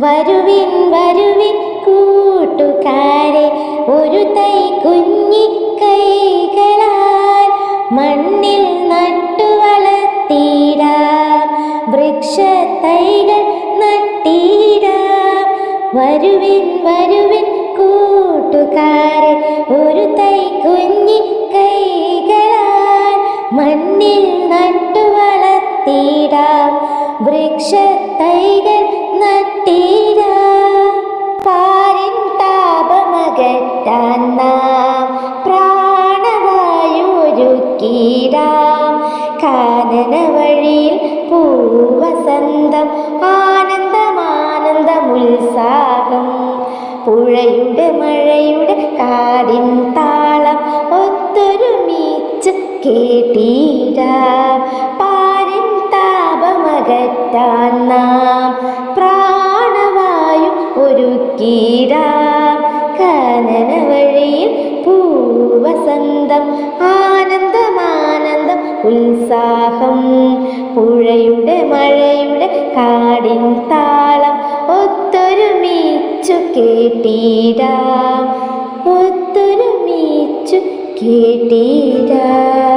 വരുവിൻ വരുവിൻ കൂട്ടുകാരെ, ഒരു തൈ കുഞ്ഞി കൈകളാൽ മണ്ണിൽ നട്ടു വളർത്തിടാം, വൃക്ഷത്തൈകൾ നട്ടിടാം. വരുവിൻ വരുവിൻ കൂട്ടുകാരെ, ഒരു തൈ കുഞ്ഞി കൈകളാൽ മണ്ണിൽ നട്ടു വളർത്തിടാം, വൃക്ഷത്തൈകൾ നട്ടിടാം. പാരിൻ താപമകറ്റാൻ നാം പ്രാണവായുരുക്കിടാം, കാനന വഴിയിൽ പൂവസന്തം, ആനന്ദമാനന്ദം ഉത്സാഹം. പുഴയുടെ മഴയുടെ കാടിൻ താളം ഒത്തൊരുമിച്ച് കേട്ടിടാം. പാരിൻ താപമകറ്റാൻ നാം പ്രാണവായു ഒരുക്കിടാം, കാനന വഴിയിൽ പൂവസന്തം, ആനന്ദമാനന്ദം ഉത്സാഹം. പുഴയുടെ മഴയുടെ കാടിൻ താളം ഒത്തൊരുമിച്ചു കേട്ടിടാം, ഒത്തൊരുമിച്ചു കേട്ടിടാം.